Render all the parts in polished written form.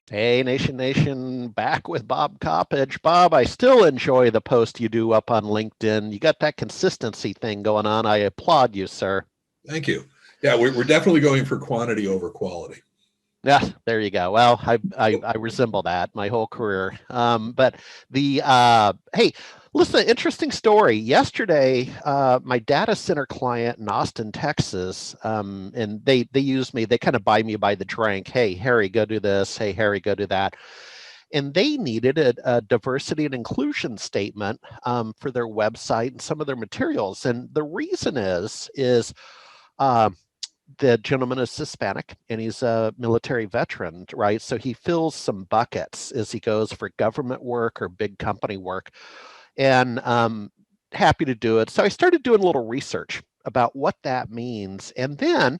Hey, Nation, back with Bob Coppedge. Bob, I still enjoy the post you do up on LinkedIn. You got that consistency thing going on. I applaud you, sir. Thank you. Yeah, we're definitely going for quantity over quality. Yeah, there you go. Well, I resemble that my whole career. But hey, listen, interesting story. Yesterday, my data center client in Austin, Texas, and they use me. They kind of buy me by the drink. Hey, Harry, go do this. Hey, Harry, go do that. And they needed a diversity and inclusion statement for their website and some of their materials. And the reason is uh, the gentleman is Hispanic and he's a military veteran, right? So he fills some buckets as he goes for government work or big company work, and happy to do it. So I started doing a little research about what that means, and then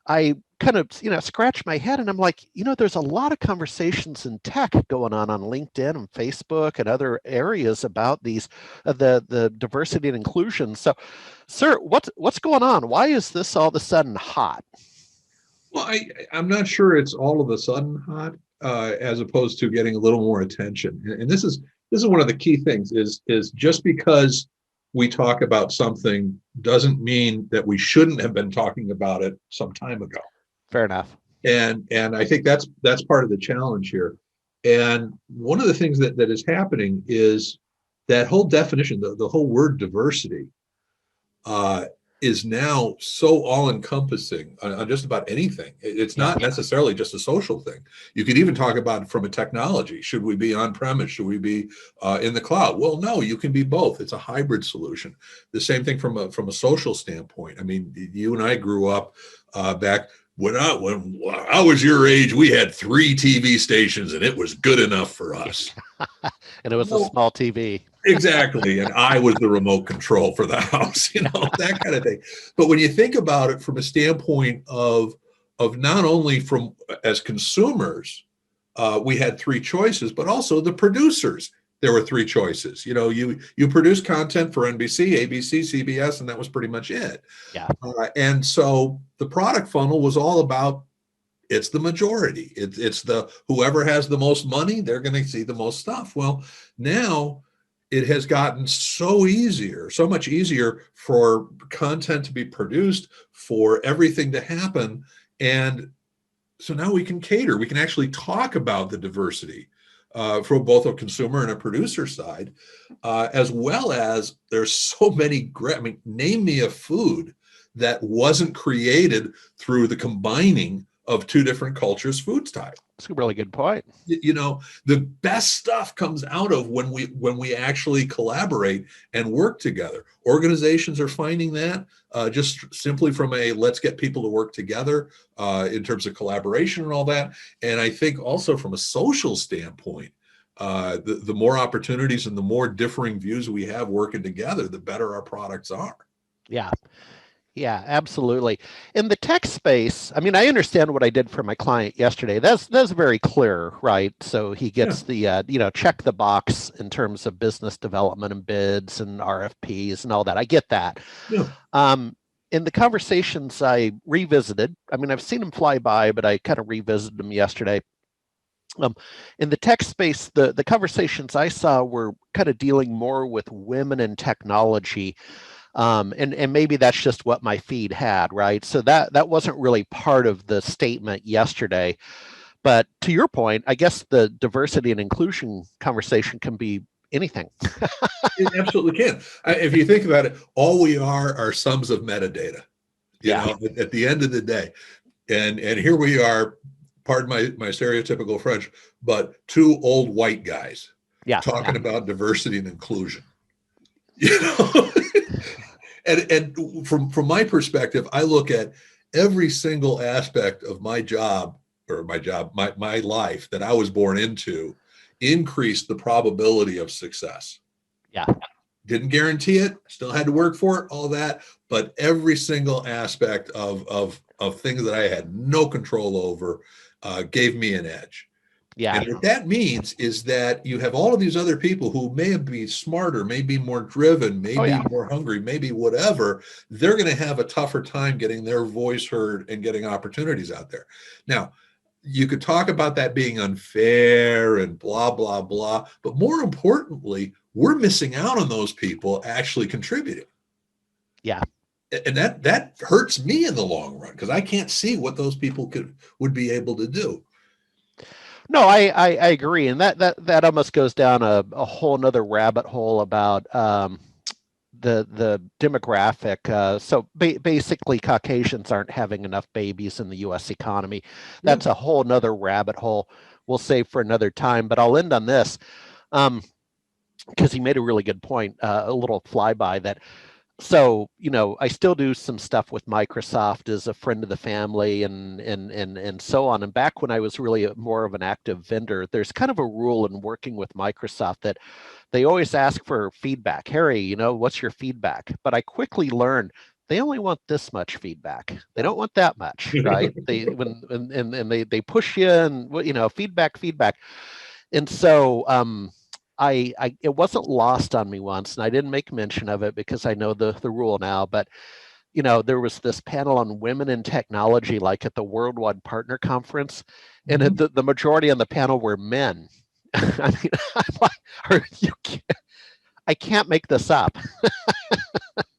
I kind of, scratch my head and I'm like, there's a lot of conversations in tech going on LinkedIn and Facebook and other areas about these, the diversity and inclusion. So, sir, what's going on? Why is this all of a sudden hot? Well, I'm not sure it's all of a sudden hot, as opposed to getting a little more attention. And this is one of the key things is just because we talk about something doesn't mean that we shouldn't have been talking about it some time ago. Fair enough. And I think that's part of the challenge here. And one of the things that is happening is that whole definition, the whole word diversity, uh, is now so all encompassing on just about anything. It's Yeah. not necessarily just a social thing. You could even talk about from a technology. Should we be on premise? Should we be in the cloud? Well, no, you can be both. It's a hybrid solution. The same thing from a social standpoint. I mean, you and I grew up back when I was your age. We had 3 TV stations, and it was good enough for us. And it was a Well, small TV. exactly. And I was the remote control for the house, that kind of thing. But when you think about it from a standpoint of not only from as consumers, we had 3 choices, but also the producers. There were 3 choices. You produce content for NBC, ABC, CBS, and that was pretty much it. Yeah. And so the product funnel was all about it's the majority. It's the whoever has the most money, they're going to see the most stuff. Well, now it has gotten so much easier for content to be produced, for everything to happen. And so now we can cater, we can actually talk about the diversity from both a consumer and a producer side, as well as there's so many great, I mean, name me a food that wasn't created through the combining of 2 different cultures' food style. That's a really good point. The best stuff comes out of when we actually collaborate and work together. Organizations are finding that just simply from a let's get people to work together in terms of collaboration and all that. And I think also from a social standpoint, the more opportunities and the more differing views we have working together, the better our products are. Yeah. Yeah, absolutely. In the tech space, I mean, I understand what I did for my client yesterday. That's very clear, right? So he Yeah. gets the check the box in terms of business development and bids and RFPs and all that. I get that. Yeah. In the conversations I revisited, I mean, I've seen them fly by, but I kind of revisited them yesterday. Um, in the tech space, the conversations I saw were kind of dealing more with women in technology, and maybe that's just what my feed had, right? So that wasn't really part of the statement yesterday. But to your point, I guess the diversity and inclusion conversation can be anything. It absolutely can. If you think about it, all we are sums of metadata. Yeah, At the end of the day, and here we are. Pardon my stereotypical French, but 2 old white guys yeah, yeah, talking about diversity and inclusion. You know, and from my perspective, I look at every single aspect of my job or my life that I was born into increased the probability of success. yeah, Didn't guarantee it, still had to work for it, all that, but every single aspect of things that I had no control over gave me an edge. yeah. And what that means is that you have all of these other people who may be smarter, may be more driven, may Oh be yeah, more hungry, maybe whatever. They're going to have a tougher time getting their voice heard and getting opportunities out there. Now, you could talk about that being unfair and blah, blah, blah. But more importantly, we're missing out on those people actually contributing. Yeah. And that hurts me in the long run because I can't see what those people would be able to do. No, I agree, and that almost goes down a whole nother rabbit hole about the demographic. Basically, Caucasians aren't having enough babies in the U.S. economy. Yeah. That's a whole nother rabbit hole. We'll save for another time. But I'll end on this because he made a really good point. A little flyby that. So, I still do some stuff with Microsoft as a friend of the family and so on. And back when I was really more of an active vendor, there's kind of a rule in working with Microsoft that they always ask for feedback. Harry, what's your feedback? But I quickly learned they only want this much feedback. They don't want that much, right? They when and they push you and feedback. And so I it wasn't lost on me once, and I didn't make mention of it because I know the rule now. But there was this panel on women in technology, like at the Worldwide Partner Conference, and Mhm. the majority on the panel were men. I mean, I'm like, I can't make this up.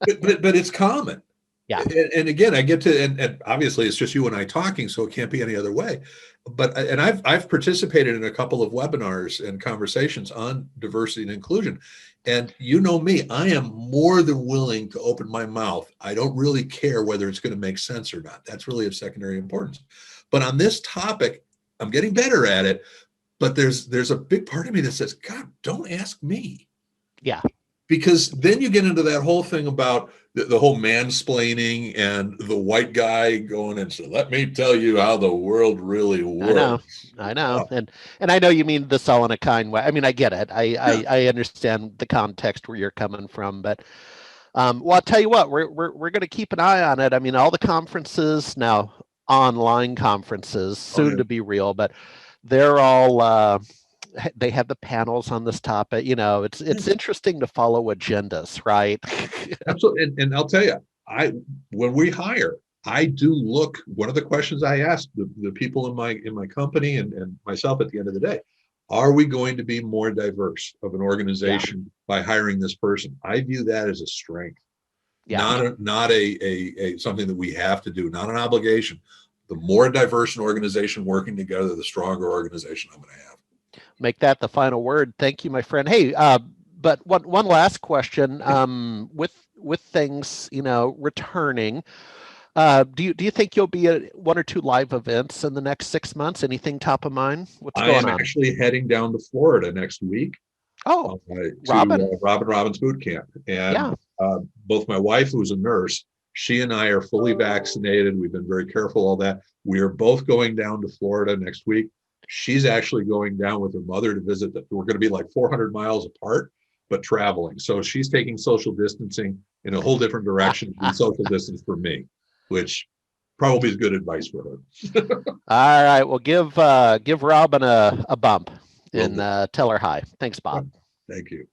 But it's common. Yeah, And again, I get to, and obviously it's just you and I talking, so it can't be any other way. But and I've participated in a couple of webinars and conversations on diversity and inclusion. And you know me, I am more than willing to open my mouth. I don't really care whether it's going to make sense or not. That's really of secondary importance. But on this topic, I'm getting better at it. But there's a big part of me that says, God, don't ask me. yeah. Because then you get into that whole thing about the whole mansplaining and the white guy going and so let me tell you how the world really I know, works. I know, and I know you mean this all in a kind way. I mean, I get it. Yeah. I understand the context where you're coming from, but well, I'll tell you what, we're going to keep an eye on it. I mean, all the conferences now, online conferences, Oh soon yeah. to be real, but they're all they have the panels on this topic. It's interesting to follow agendas, right? Absolutely. And I'll tell you, when we hire, I do look. One of the questions I ask the people in my company and myself at the end of the day, are we going to be more diverse of an Yeah, organization by hiring this person? I view that as a strength, yeah. not a something that we have to do, not an obligation. The more diverse an organization working together, the stronger organization I'm going to have. Make that the final word. Thank you, my friend. Hey, but one last question. With things returning, do you think you'll be at one or two live events in the next 6 months? Anything top of mind? What's I going am on? actually heading down to Florida next week Oh, to Robin. Robin Robbins boot camp. And Yeah. both my wife, who's a nurse, she and I are fully vaccinated. We've been very careful, all that. We are both going down to Florida next week. She's actually going down with her mother to visit. We're going to be like 400 miles apart, but traveling. So she's taking social distancing in a whole different direction than social distance for me, which probably is good advice for her. All right. Well, give Robin a bump Will and do. tell her hi. Thanks, Bob. Thank you.